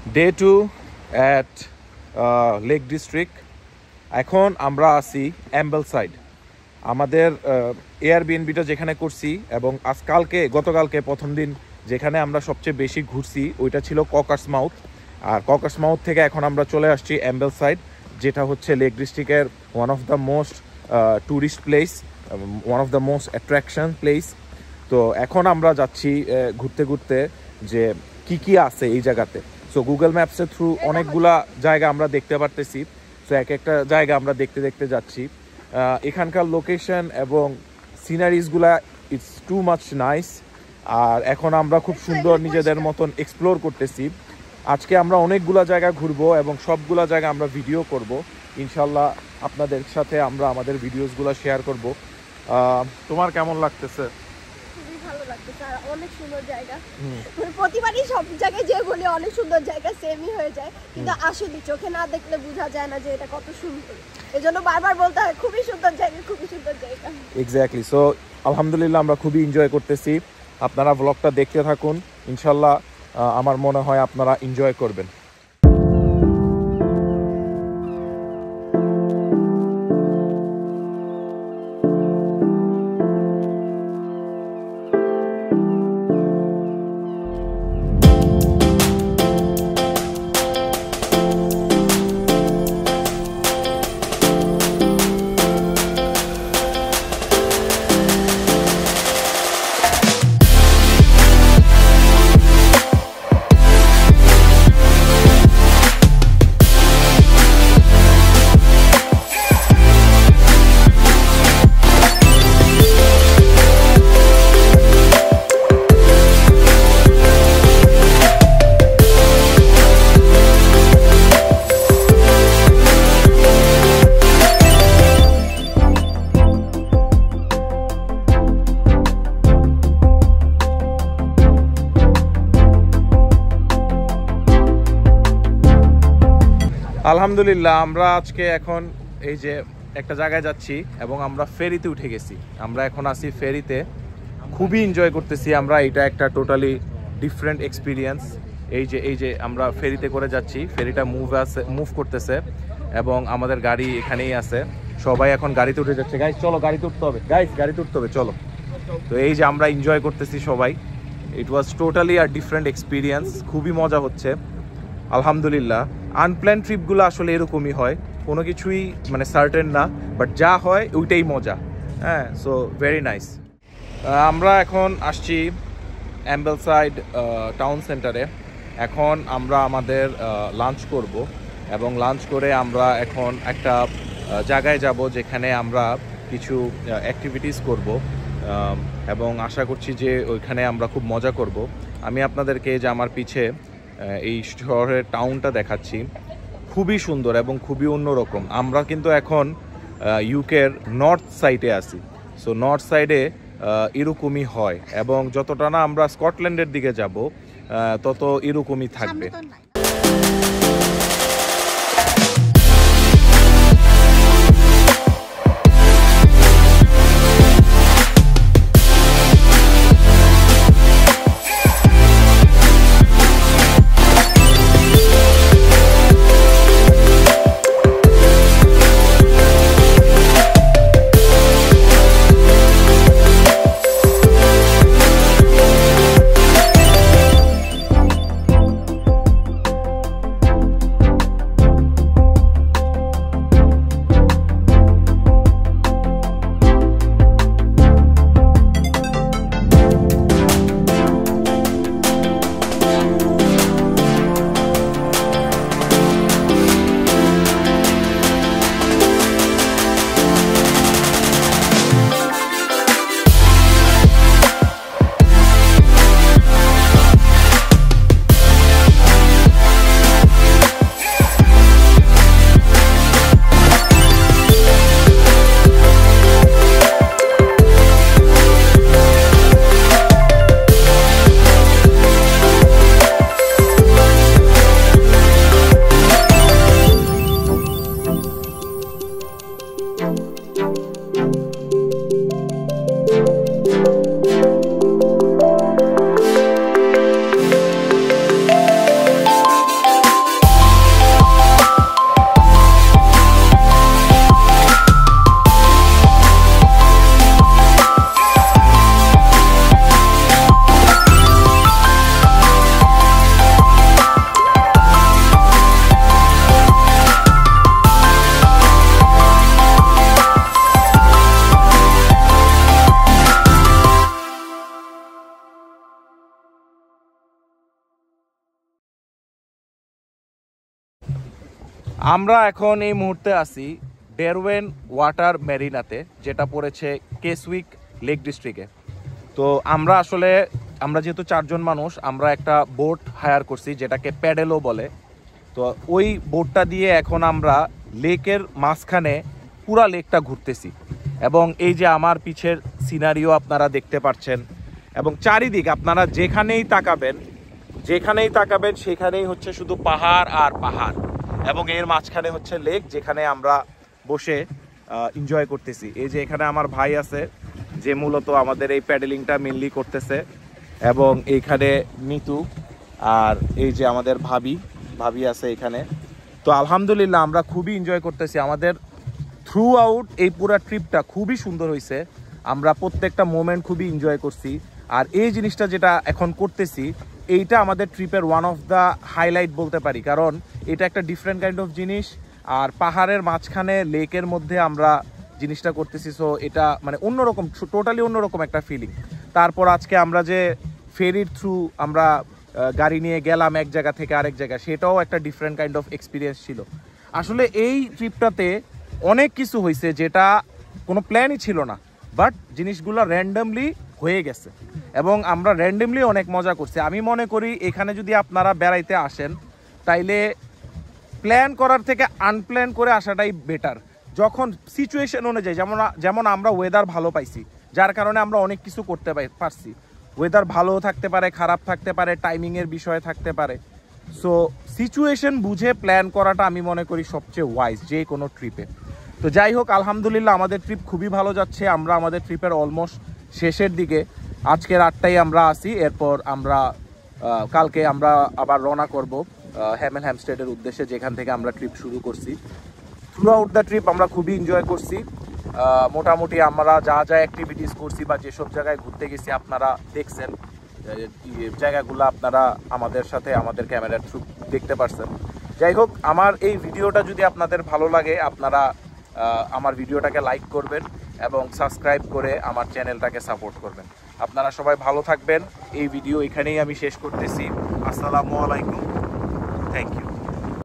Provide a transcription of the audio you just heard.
Day 2 at lake district. এখন আমরা আছি অ্যাম্বেলসাইড। আমাদের এয়ারবিএনবিটা যেখানে করছি এবং গতকালকে প্রথম দিন যেখানে আমরা সবচেয়ে বেশি ঘুরছি ওইটা ছিল ককার্স মাউথ। আর ককার্স মাউথ থেকে এখন আমরা চলে আসছি অ্যাম্বেলসাইড, যেটা হচ্ছে লেক ডিস্ট্রিক্টের one of the most tourist place, one of the most attraction place. তো এখন আমরা যাচ্ছি ঘুরতে ঘুরতে যে কি আছে এই জায়গাতে। সো গুগল ম্যাপসের থ্রু অনেকগুলা জায়গা আমরা দেখতে পারতেছি। সো এক একটা জায়গা আমরা দেখতে দেখতে যাচ্ছি। এখানকার লোকেশন এবং সিনারিজগুলা ইটস টু মাচ নাইস। আর এখন আমরা খুব সুন্দর নিজেদের মতন এক্সপ্লোর করতেছি। আজকে আমরা অনেকগুলা জায়গা ঘুরবো এবং সবগুলা জায়গা আমরা ভিডিও করব ইনশাল্লাহ। আপনাদের সাথে আমরা আমাদের ভিডিওসগুলো শেয়ার করব। তোমার কেমন লাগতেছে? খুবই ভালো লাগতেছে, আর অনেক সুন্দর জায়গা। প্রতিবারই সব জায়গায় যে বলি অনেক সুন্দর জায়গা সেমই হয়ে যায়, কিন্তু আসলে চোখে না দেখলে বোঝা যায় না যে এটা কত সুন্দর। এজন্য বারবার বলতে হয় খুবই সুন্দর জায়গা, খুবই সুন্দর জায়গা। এক্স্যাক্টলি। সো আলহামদুলিল্লাহ আমরা খুবই এনজয় করতেছি। আপনারা ব্লগটা দেখতে থাকুন, ইনশাল্লাহ আমার মনে হয় আপনারা এনজয় করবেন। আলহামদুলিল্লাহ আমরা আজকে এখন এই যে একটা জায়গায় যাচ্ছি এবং আমরা ফেরিতে উঠে গেছি। আমরা এখন আছি ফেরিতে, খুবই এনজয় করতেছি আমরা। এটা একটা টোটালি ডিফারেন্ট এক্সপিরিয়েন্স। এই যে আমরা ফেরিতে করে যাচ্ছি, ফেরিটা মুভ করতেছে এবং আমাদের গাড়ি এখানেই আছে। সবাই এখন গাড়িতে উঠে যাচ্ছে। গাইস চলো, গাড়িতে উঠতে হবে, গাড়িতে উঠতে হবে, চলো। তো এই যে আমরা এনজয় করতেছি সবাই। ইট ওয়াজ টোটালি আর ডিফারেন্ট এক্সপিরিয়েন্স, খুবই মজা হচ্ছে আলহামদুলিল্লাহ। আনপ্ল্যান ট্রিপগুলো আসলে এরকমই হয়, কোনো কিছুই মানে সার্টেন না, বাট যা হয় ওইটাই মজা। হ্যাঁ, সো ভেরি নাইস। আমরা এখন আসছি অ্যাম্বেলসাইড টাউন সেন্টারে। এখন আমরা আমাদের লাঞ্চ করব এবং লাঞ্চ করে আমরা এখন একটা জায়গায় যাব যেখানে আমরা কিছু অ্যাক্টিভিটিস করব এবং আশা করছি যে ওইখানে আমরা খুব মজা করব। আমি আপনাদেরকে যে আমার পিছে এই শহরের টাউনটা দেখাচ্ছি, খুবই সুন্দর এবং খুবই অন্যরকম। আমরা কিন্তু এখন ইউকের নর্থ সাইডে আছি। সো নর্থ সাইডে এরকমই হয় এবং যতটা না আমরা স্কটল্যান্ডের দিকে যাব তত এরকমই থাকবে। আমরা এখন এই মুহূর্তে আছি ডেরওয়েন ওয়াটার মেরিনাতে, যেটা পড়েছে কেসউইক লেক ডিস্ট্রিক্টে। তো আমরা যেহেতু 4 জন মানুষ, আমরা একটা বোট হায়ার করছি যেটাকে প্যাডেলও বলে। তো ওই বোটটা দিয়ে এখন আমরা লেকের মাঝখানে পুরা লেকটা ঘুরতেছি, এবং এই যে আমার পিছের সিনারিও আপনারা দেখতে পাচ্ছেন, এবং চারিদিক আপনারা যেখানেই তাকাবেন সেখানেই হচ্ছে শুধু পাহাড় আর পাহাড়, এবং এর মাঝখানে হচ্ছে লেক যেখানে আমরা বসে এনজয় করতেছি। এই যে এখানে আমার ভাই আছে যে মূলত আমাদের এই প্যাডেলিংটা মেনলি করতেছে, এবং এইখানে নিতু, আর এই যে আমাদের ভাবি আছে এখানে। তো আলহামদুলিল্লাহ আমরা খুবই এনজয় করতেছি। আমাদের থ্রু আউট এই পুরো ট্রিপটা খুবই সুন্দর হয়েছে, আমরা প্রত্যেকটা মোমেন্ট খুবই এনজয় করছি। আর এই জিনিসটা যেটা এখন করতেছি, এইটা আমাদের ট্রিপের ওয়ান অফ দ্য হাইলাইট বলতে পারি, কারণ এটা একটা ডিফারেন্ট কাইন্ড অফ জিনিস, আর পাহাড়ের মাঝখানে লেকের মধ্যে আমরা জিনিসটা করতেছি। সো এটা মানে অন্যরকম, টোটালি অন্যরকম একটা ফিলিং। তারপর আজকে আমরা যে ফেরির থ্রু আমরা গাড়ি নিয়ে গেলাম এক জায়গা থেকে আরেক জায়গায়, সেটাও একটা ডিফারেন্ট কাইন্ড অফ এক্সপিরিয়েন্স ছিল। আসলে এই ট্রিপটাতে অনেক কিছু হয়েছে যেটা কোনো প্ল্যানই ছিল না, বাট জিনিসগুলো র্যান্ডমলি হয়ে গেছে, এবং আমরা র্যান্ডমলি অনেক মজা করছি। আমি মনে করি এখানে যদি আপনারা বেড়াইতে আসেন, তাইলে প্ল্যান করার থেকে আনপ্ল্যান করে আসাটাই বেটার। যখন সিচুয়েশন অনুযায়ী, যেমন আমরা ওয়েদার ভালো পাইছি, যার কারণে আমরা অনেক কিছু করতে পারছি। ওয়েদার ভালো থাকতে পারে, খারাপ থাকতে পারে, টাইমিংয়ের বিষয় থাকতে পারে। সো সিচুয়েশন বুঝে প্ল্যান করাটা আমি মনে করি সবচেয়ে ওয়াইজ যে কোনো ট্রিপে। তো যাই হোক, আলহামদুলিল্লাহ আমাদের ট্রিপ খুবই ভালো যাচ্ছে। আমরা আমাদের ট্রিপের অলমোস্ট শেষের দিকে, আজকে রাতটাই আমরা আসি, এরপর আমরা কালকে আমরা আবার রওনা করব হ্যামেল হ্যামস্টেডের উদ্দেশ্যে, যেখান থেকে আমরা ট্রিপ শুরু করছি। থ্রু আউট দ্য ট্রিপ আমরা খুবই এনজয় করছি। মোটামুটি আমরা যা অ্যাক্টিভিটিস করছি বা যেসব জায়গায় ঘুরতে গেছি আপনারা দেখছেন, জায়গাগুলো আপনারা আমাদের সাথে আমাদের ক্যামেরার থ্রু দেখতে পারছেন। যাই হোক, আমার এই ভিডিওটা যদি আপনাদের ভালো লাগে, আপনারা আমার ভিডিওটাকে লাইক করবেন এবং সাবস্ক্রাইব করে আমার চ্যানেলটাকে সাপোর্ট করবেন। আপনারা সবাই ভালো থাকবেন। এই ভিডিও এখানেই আমি শেষ করতেছি। আসসালামু আলাইকুম, থ্যাংক ইউ।